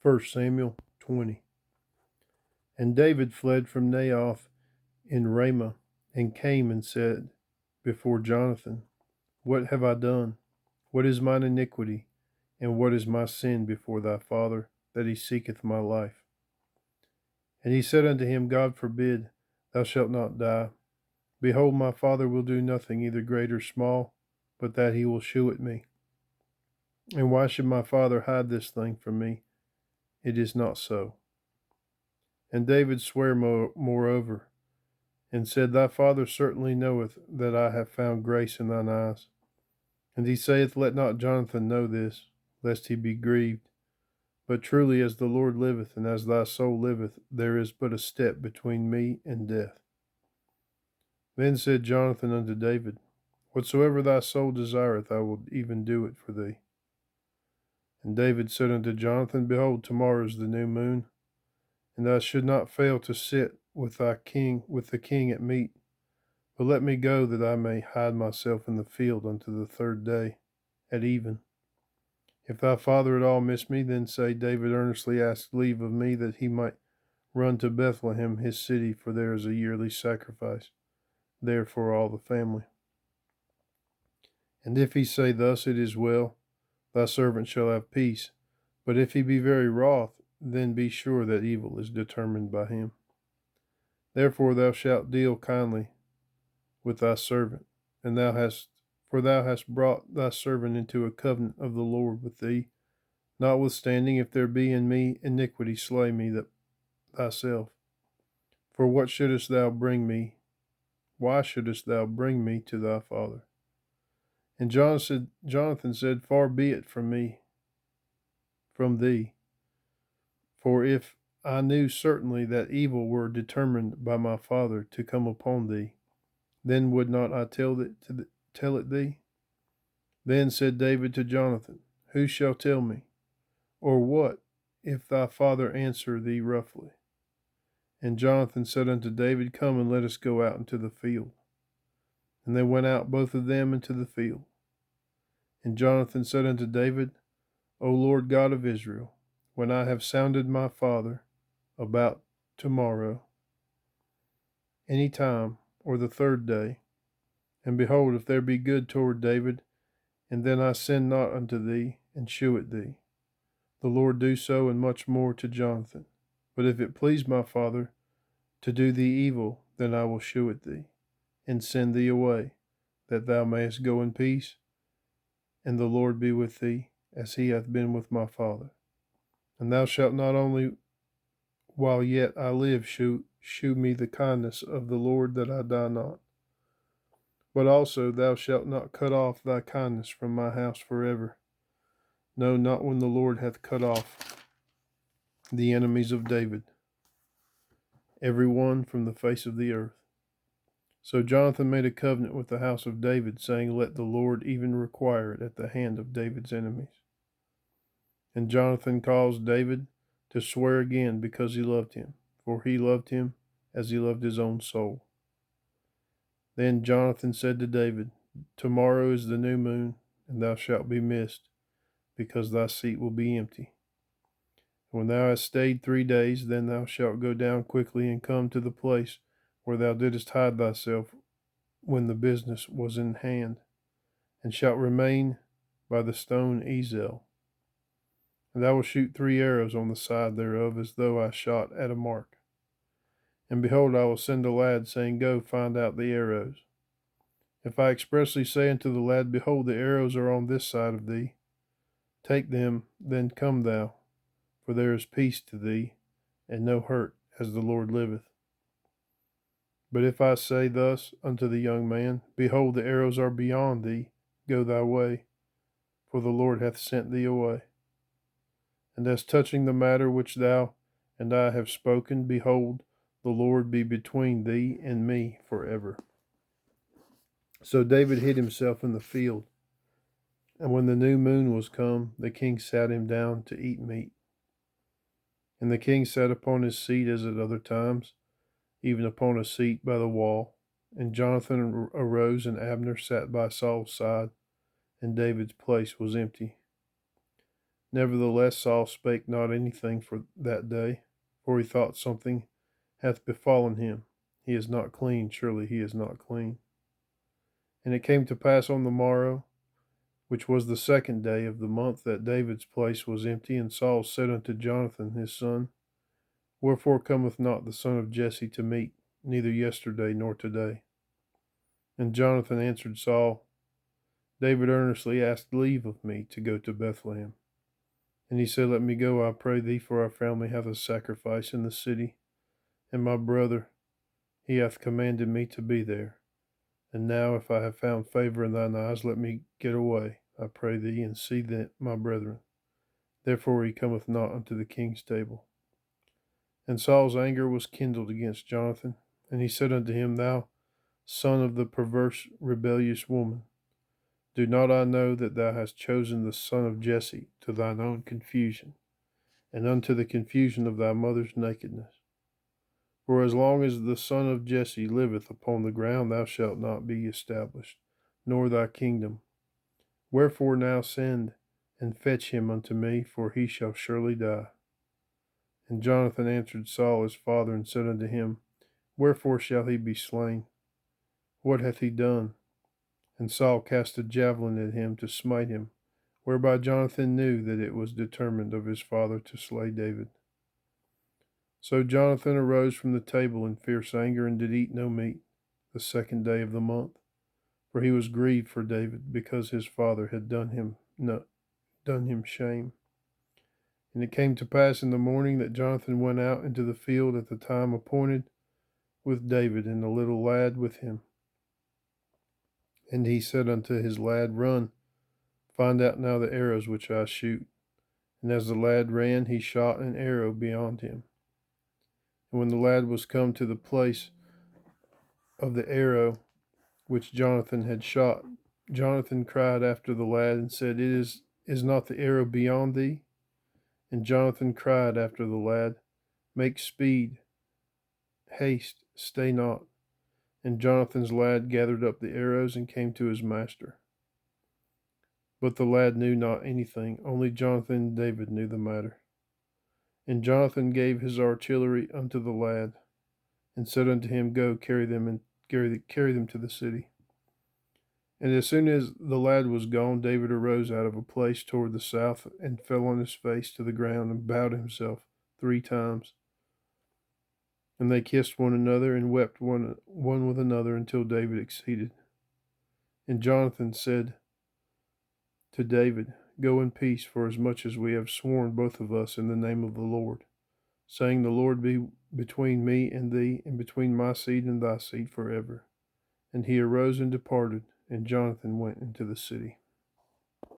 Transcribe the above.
1 Samuel 20. And David fled from Naioth in Ramah, and came and said before Jonathan, What have I done? What is mine iniquity? And what is my sin before thy father, that he seeketh my life? And he said unto him, God forbid, thou shalt not die. Behold, my father will do nothing, either great or small, but that he will shew it me. And why should my father hide this thing from me? It is not so. And David sware moreover, and said, Thy father certainly knoweth that I have found grace in thine eyes. And he saith, Let not Jonathan know this, lest he be grieved. But truly as the Lord liveth, and as thy soul liveth, there is but a step between me and death. Then said Jonathan unto David, Whatsoever thy soul desireth, I will even do it for thee. And David said unto Jonathan, Behold, tomorrow is the new moon, and I should not fail to sit with the king at meat. But let me go, that I may hide myself in the field unto the third day, at even. If thy father at all miss me, then say, David earnestly asked leave of me, that he might run to Bethlehem his city, for there is a yearly sacrifice there for all the family. And if he say thus, it is well, thy servant shall have peace. But if he be very wroth, then be sure that evil is determined by him. Therefore thou shalt deal kindly with thy servant, and thou hast brought thy servant into a covenant of the Lord with thee. Notwithstanding, if there be in me iniquity, slay me thyself. For what shouldest thou bring me? Why shouldest thou bring me to thy father? And Jonathan said, Far be it from thee. For if I knew certainly that evil were determined by my father to come upon thee, then would not I tell it thee? Then said David to Jonathan, Who shall tell me? Or what, if thy father answer thee roughly? And Jonathan said unto David, Come and let us go out into the field. And they went out both of them into the field. And Jonathan said unto David, O Lord God of Israel, when I have sounded my father about tomorrow, any time, or the third day, and behold, if there be good toward David, and then I sin not unto thee, and shew it thee, the Lord do so, and much more to Jonathan. But if it please my father to do thee evil, then I will shew it thee, and send thee away, that thou mayest go in peace, and the Lord be with thee, as he hath been with my father. And thou shalt not only while yet I live shew me the kindness of the Lord, that I die not, but also thou shalt not cut off thy kindness from my house forever. No, not when the Lord hath cut off the enemies of David, every one from the face of the earth. So Jonathan made a covenant with the house of David, saying, Let the Lord even require it at the hand of David's enemies. And Jonathan caused David to swear again, because he loved him, for he loved him as he loved his own soul. Then Jonathan said to David, Tomorrow is the new moon, and thou shalt be missed, because thy seat will be empty. When thou hast stayed 3 days, then thou shalt go down quickly and come to the place where thou didst hide thyself when the business was in hand, and shalt remain by the stone Ezel. And thou wilt shoot 3 arrows on the side thereof, as though I shot at a mark. And behold, I will send a lad, saying, Go, find out the arrows. If I expressly say unto the lad, Behold, the arrows are on this side of thee, take them, then come thou, for there is peace to thee, and no hurt, as the Lord liveth. But if I say thus unto the young man, Behold, the arrows are beyond thee, go thy way, for the Lord hath sent thee away. And as touching the matter which thou and I have spoken, behold, the Lord be between thee and me forever. So David hid himself in the field. And when the new moon was come, the king sat him down to eat meat. And the king sat upon his seat as at other times, even upon a seat by the wall. And Jonathan arose, and Abner sat by Saul's side, and David's place was empty. Nevertheless, Saul spake not anything for that day, for he thought something hath befallen him. He is not clean, surely he is not clean. And it came to pass on the morrow, which was the second day of the month, that David's place was empty. And Saul said unto Jonathan his son, Wherefore cometh not the son of Jesse to meat, neither yesterday nor today? And Jonathan answered Saul, David earnestly asked leave of me to go to Bethlehem. And he said, Let me go, I pray thee, for our family hath a sacrifice in the city, and my brother, he hath commanded me to be there. And now, if I have found favor in thine eyes, let me get away, I pray thee, and see my brethren. Therefore he cometh not unto the king's table. And Saul's anger was kindled against Jonathan, and he said unto him, Thou son of the perverse, rebellious woman, do not I know that thou hast chosen the son of Jesse to thine own confusion, and unto the confusion of thy mother's nakedness? For as long as the son of Jesse liveth upon the ground, thou shalt not be established, nor thy kingdom. Wherefore now send and fetch him unto me, for he shall surely die. And Jonathan answered Saul his father, and said unto him, Wherefore shall he be slain? What hath he done? And Saul cast a javelin at him to smite him, whereby Jonathan knew that it was determined of his father to slay David. So Jonathan arose from the table in fierce anger, and did eat no meat the second day of the month, for he was grieved for David, because his father had done him shame. And it came to pass in the morning that Jonathan went out into the field at the time appointed with David, and the little lad with him. And he said unto his lad, Run, find out now the arrows which I shoot. And as the lad ran, he shot an arrow beyond him. And when the lad was come to the place of the arrow which Jonathan had shot, Jonathan cried after the lad and said, Is not the arrow beyond thee? And Jonathan cried after the lad, Make speed, haste, stay not. And Jonathan's lad gathered up the arrows and came to his master. But the lad knew not anything, only Jonathan and David knew the matter. And Jonathan gave his artillery unto the lad, and said unto him, Go, carry them to the city. And as soon as the lad was gone, David arose out of a place toward the south, and fell on his face to the ground, and bowed himself 3 times. And they kissed one another, and wept one with another, until David exceeded. And Jonathan said to David, Go in peace, for as much as we have sworn both of us in the name of the Lord, saying, The Lord be between me and thee, and between my seed and thy seed forever. And he arose and departed, and Jonathan went into the city.